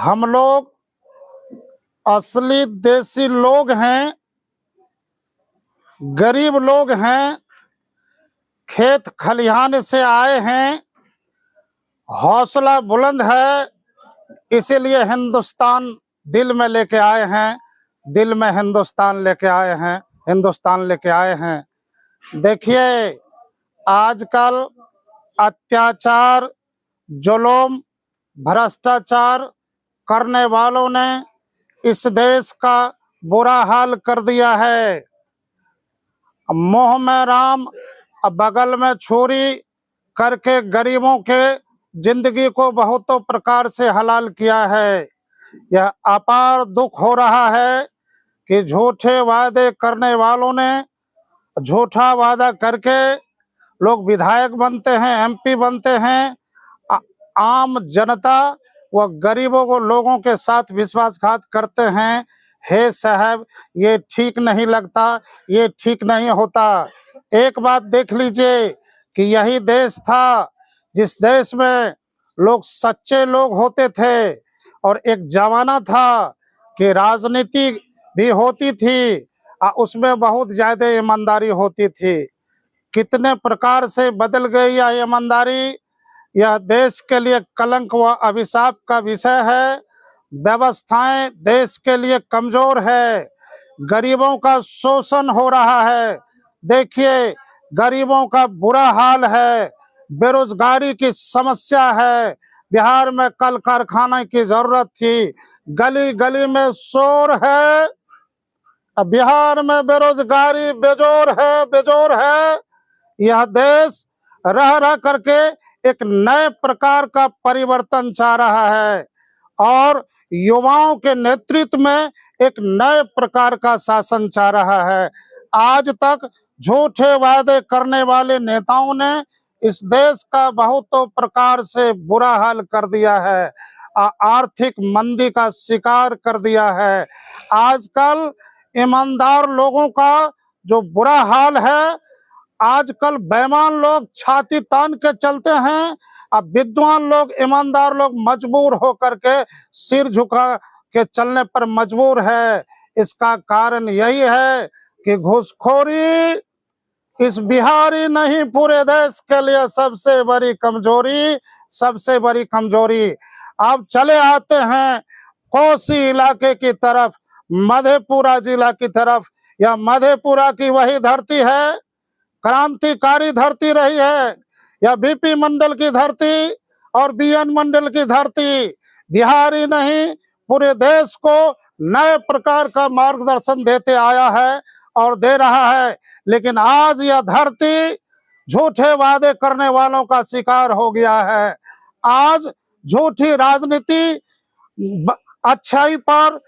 हम लोग असली देसी लोग हैं, गरीब लोग हैं, खेत खलिहान से आए हैं, हौसला बुलंद है, इसीलिए हिंदुस्तान दिल में लेके आए हैं, दिल में हिंदुस्तान लेके आए हैं, हिंदुस्तान लेके आए हैं। देखिए, आजकल अत्याचार, जुल्म, भ्रष्टाचार करने वालों ने इस देश का बुरा हाल कर दिया है। मुंह में राम, बगल में छुरी करके गरीबों के जिंदगी को बहुतों प्रकार से हलाल किया है। यह अपार दुख हो रहा है कि झूठे वादे करने वालों ने झूठा वादा करके लोग विधायक बनते हैं, एमपी बनते हैं। आम जनता व गरीबों को लोगों के साथ विश्वासघात करते हैं। हे साहब, ये ठीक नहीं लगता, ये ठीक नहीं होता। एक बात देख लीजिए कि यही देश था जिस देश में लोग सच्चे लोग होते थे, और एक जमाना था कि राजनीति भी होती थी, उसमें बहुत ज्यादा ईमानदारी होती थी। कितने प्रकार से बदल गई यह ईमानदारी। यह देश के लिए कलंक व अभिशाप का विषय है। व्यवस्थाएं देश के लिए कमजोर है, गरीबों का शोषण हो रहा है। देखिए, गरीबों का बुरा हाल है, बेरोजगारी की समस्या है। बिहार में कल कारखाने की जरूरत थी, गली गली में शोर है। बिहार में बेरोजगारी बेजोर है, बेजोर है। यह देश रह रह करके एक नए प्रकार का परिवर्तन चाह रहा है, और युवाओं के नेतृत्व में एक नए प्रकार का शासन चाह रहा है। आज तक झूठे वादे करने वाले नेताओं ने इस देश का बहुतों प्रकार से बुरा हाल कर दिया है, आर्थिक मंदी का शिकार कर दिया है। आजकल ईमानदार लोगों का जो बुरा हाल है, आजकल बेईमान लोग छाती तान के चलते हैं, अब विद्वान लोग, ईमानदार लोग मजबूर होकर के सिर झुका के चलने पर मजबूर है। इसका कारण यही है कि घूसखोरी इस बिहारी नहीं पूरे देश के लिए सबसे बड़ी कमजोरी, सबसे बड़ी कमजोरी। अब चले आते हैं कोसी इलाके की तरफ, मधेपुरा जिला की तरफ। यह मधेपुरा की वही धरती है, क्रांतिकारी धरती रही है। या बीपी मंडल की धरती और बीएन मंडल की धरती बिहारी नहीं पूरे देश को नए प्रकार का मार्गदर्शन देते आया है और दे रहा है। लेकिन आज यह धरती झूठे वादे करने वालों का शिकार हो गया है। आज झूठी राजनीति अच्छाई पर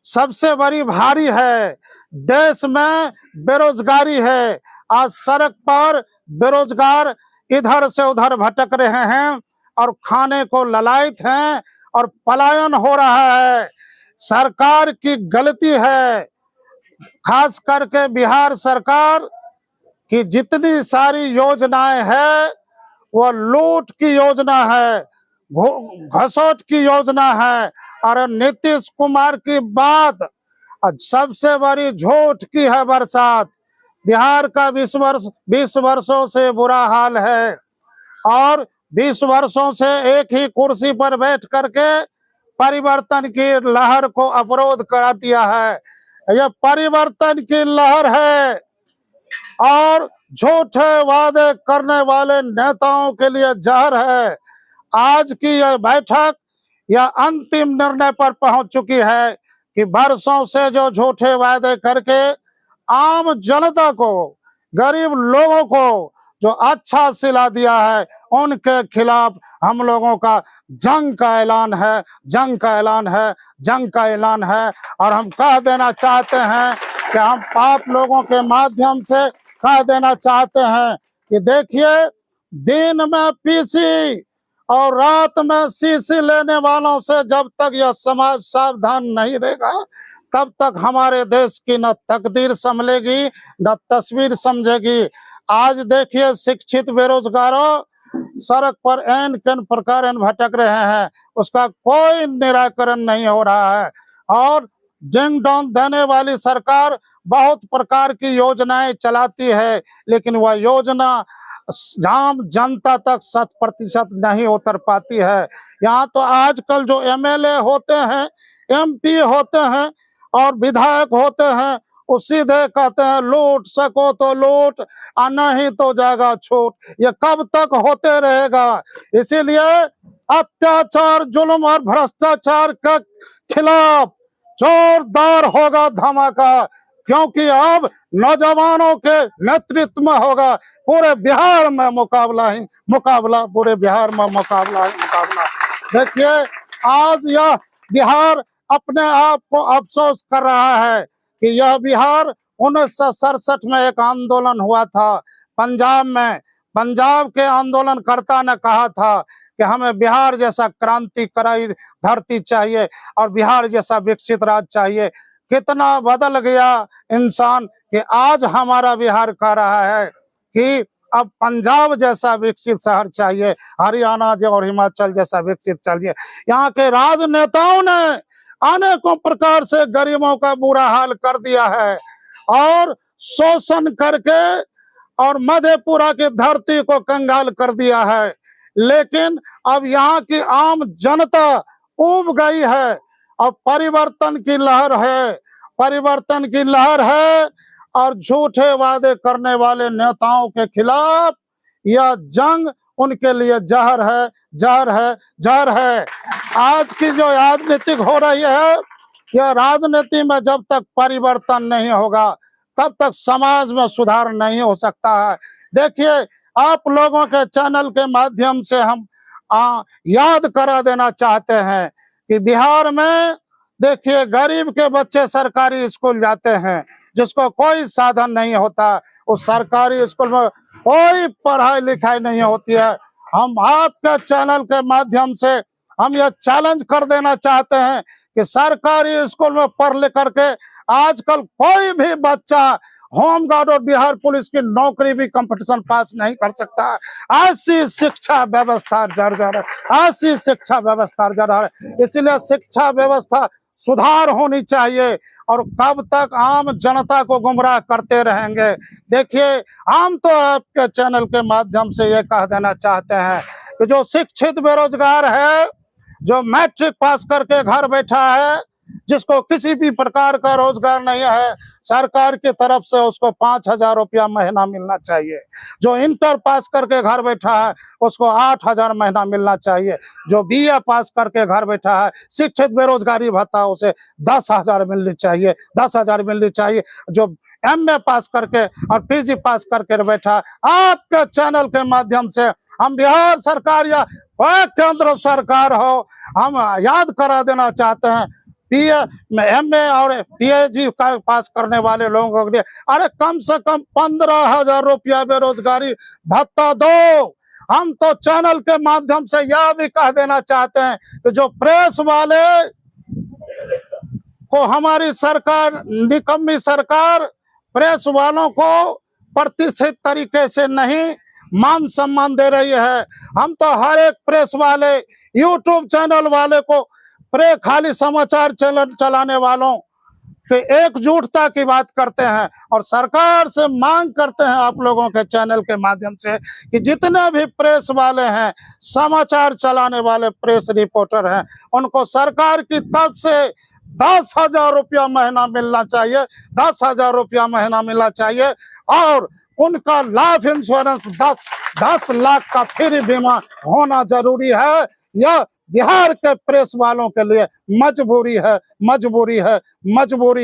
सबसे बड़ी भारी है। देश में बेरोजगारी है। आज सड़क पर बेरोजगार इधर से उधर भटक रहे हैं और खाने को ललायत हैं, और पलायन हो रहा है। सरकार की गलती है, खास करके बिहार सरकार की जितनी सारी योजनाएं हैं वह लूट की योजना है, घसोट की योजना है। और नीतीश कुमार की बात सबसे बड़ी झूठ की है बरसात। बिहार का 20 वर्षों से बुरा हाल है, और 20 वर्षों से एक ही कुर्सी पर बैठ करके परिवर्तन की लहर को अवरोध कर दिया है। यह परिवर्तन की लहर है, और झूठे वादे करने वाले नेताओं के लिए जहर है। आज की यह बैठक यह अंतिम निर्णय पर पहुंच चुकी है कि वर्षों से जो झूठे वादे करके आम जनता को, गरीब लोगों को जो अच्छा सिला दिया है, उनके खिलाफ हम लोगों का जंग का ऐलान है, जंग का ऐलान है, जंग का ऐलान है। और हम कह देना चाहते हैं कि हम आप लोगों के माध्यम से कह देना चाहते हैं कि देखिए, दिन में पीसी और रात में शीशी लेने वालों से जब तक यह समाज सावधान नहीं रहेगा, तब तक हमारे देश की न तकदीर संभलेगी न तस्वीर समझेगी। आज देखिए, शिक्षित बेरोजगारों, सड़क पर एन कन प्रकार भटक रहे हैं, उसका कोई निराकरण नहीं हो रहा है। और डिंग डोंग देने वाली सरकार बहुत प्रकार की योजनाएं चलाती है, लेकिन वह योजना आम जनता तक 100% नहीं उतर पाती है। यहाँ तो आजकल जो एमएलए होते हैं, एमपी होते हैं और विधायक होते हैं, वो सीधे कहते हैं लूट सको तो लूट और नहीं तो जाएगा छूट। ये कब तक होते रहेगा? इसीलिए अत्याचार, जुल्म और भ्रष्टाचार के खिलाफ जोरदार होगा धमाका, क्योंकि अब नौजवानों के नेतृत्व में होगा पूरे बिहार में मुकाबला, पूरे बिहार में मुकाबला। देखिए, आज यह बिहार अपने आप को अफसोस कर रहा है कि यह बिहार 1967 में एक आंदोलन हुआ था पंजाब में। पंजाब के आंदोलनकर्ता ने कहा था कि हमें बिहार जैसा क्रांतिकारी धरती चाहिए और बिहार जैसा विकसित राज्य चाहिए। कितना बदल गया इंसान कि आज हमारा बिहार कह रहा है कि अब पंजाब जैसा विकसित शहर चाहिए, हरियाणा और हिमाचल जैसा विकसित चाहिए। यहाँ के राजनेताओं ने अनेकों प्रकार से गरीबों का बुरा हाल कर दिया है और शोषण करके और मधेपुरा की धरती को कंगाल कर दिया है। लेकिन अब यहाँ की आम जनता उब गई है और परिवर्तन की लहर है और झूठे वादे करने वाले नेताओं के खिलाफ यह जंग उनके लिए जहर है। आज की जो राजनीति हो रही है, यह राजनीति में जब तक परिवर्तन नहीं होगा तब तक समाज में सुधार नहीं हो सकता है। देखिए, आप लोगों के चैनल के माध्यम से हम याद करा देना चाहते हैं कि बिहार में देखिए, गरीब के बच्चे सरकारी स्कूल जाते हैं, जिसको कोई साधन नहीं होता, उस सरकारी स्कूल में कोई पढ़ाई लिखाई नहीं होती है। हम आपके चैनल के माध्यम से हम यह चैलेंज कर देना चाहते हैं कि सरकारी स्कूल में पढ़ लिख करके आजकल कोई भी बच्चा होमगार्ड और बिहार पुलिस की नौकरी भी कंपटीशन पास नहीं कर सकता। ऐसी शिक्षा व्यवस्था जर्जर है, इसलिए शिक्षा व्यवस्था सुधार होनी चाहिए। और कब तक आम जनता को गुमराह करते रहेंगे? देखिए, हम तो आपके चैनल के माध्यम से ये कह देना चाहते हैं कि जो शिक्षित बेरोजगार है, जो मैट्रिक पास करके घर बैठा है, जिसको किसी भी प्रकार का रोजगार नहीं है, सरकार की तरफ से उसको 5,000 रुपया महीना मिलना चाहिए। जो इंटर पास करके घर बैठा है उसको 8,000 महीना मिलना चाहिए। जो बीए पास करके घर बैठा है, शिक्षित बेरोजगारी भत्ता उसे 10,000 मिलनी चाहिए। जो एमए पास करके और पीजी पास करके बैठा, आपके चैनल के माध्यम से हम बिहार सरकार या केंद्र सरकार हो, हम याद करा देना चाहते हैं एमए और पीएचडी पास करने वाले लोगों के लिए अरे कम से कम 15,000 रुपया बेरोजगारी भत्ता दो। हम तो चैनल के माध्यम से यह भी कह देना चाहते हैं कि जो प्रेस वाले को हमारी सरकार, निकम्मी सरकार, प्रेस वालों को प्रतिष्ठित तरीके से नहीं मान सम्मान दे रही है। हम तो हर एक प्रेस वाले, यूट्यूब चैनल वाले को खाली समाचार चलाने वालों के एकजुटता की बात करते हैं और सरकार से मांग करते हैं आप लोगों के चैनल के माध्यम से कि जितने भी प्रेस वाले हैं, समाचार चलाने वाले प्रेस रिपोर्टर हैं, उनको सरकार की तरफ से 10,000 रुपया महीना मिलना चाहिए, 10,000 रुपया महीना मिलना चाहिए। और उनका लाइफ इंश्योरेंस 10 लाख का फ्री बीमा होना जरूरी है। यह बिहार के प्रेस वालों के लिए मजबूरी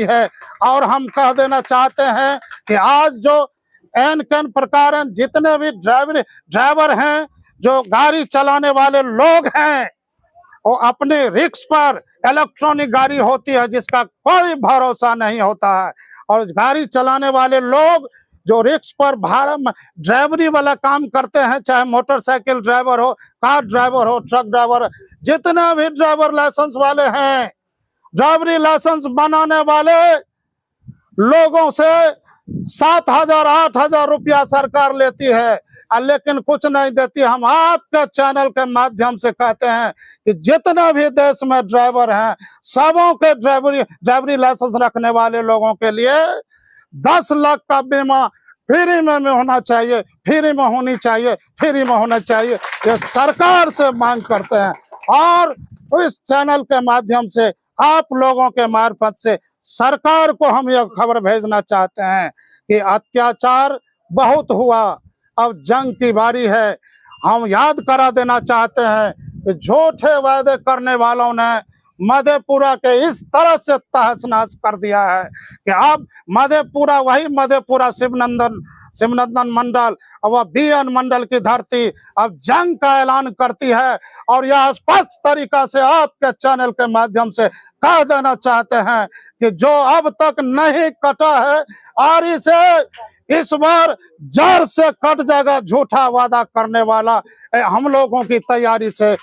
है। और हम कह देना चाहते हैं कि आज जो एन कैन प्रकार जितने भी ड्राइवर हैं, जो गाड़ी चलाने वाले लोग हैं, वो अपने रिक्स पर, इलेक्ट्रॉनिक गाड़ी होती है जिसका कोई भरोसा नहीं होता है, और गाड़ी चलाने वाले लोग जो रिक्स पर भाड़ा ड्राइवरी वाला काम करते हैं, चाहे मोटरसाइकिल ड्राइवर हो, कार ड्राइवर हो, ट्रक ड्राइवर, जितने भी ड्राइवर लाइसेंस वाले हैं, ड्राइवरी लाइसेंस बनाने वाले लोगों से 7,000 8,000 रुपया सरकार लेती है। लेकिन कुछ नहीं देती। हम आपके चैनल के माध्यम से कहते हैं कि जितने भी देश में ड्राइवर हैं, सबों के ड्राइवरी लाइसेंस रखने वाले लोगों के लिए 10 लाख का बीमा फ्री में होना चाहिए, फ्री में होनी चाहिए, फ्री में होना चाहिए। ये सरकार से मांग करते हैं। और इस चैनल के माध्यम से आप लोगों के मार्फत से सरकार को हम यह खबर भेजना चाहते हैं कि अत्याचार बहुत हुआ, अब जंग की बारी है। हम याद करा देना चाहते हैं कि झूठे वादे करने वालों ने मधेपुरा के इस तरह से तहस नहस कर दिया है कि अब मधेपुरा, वही मधेपुरा शिवनंदन मंडल और BN मंडल की धरती अब जंग का ऐलान करती है। और यह स्पष्ट तरीका से आपके चैनल के माध्यम से कह देना चाहते हैं कि जो अब तक नहीं कटा है और इसे इस बार जड़ से कट जाएगा झूठा वादा करने वाला। हम लोगों की तैयारी से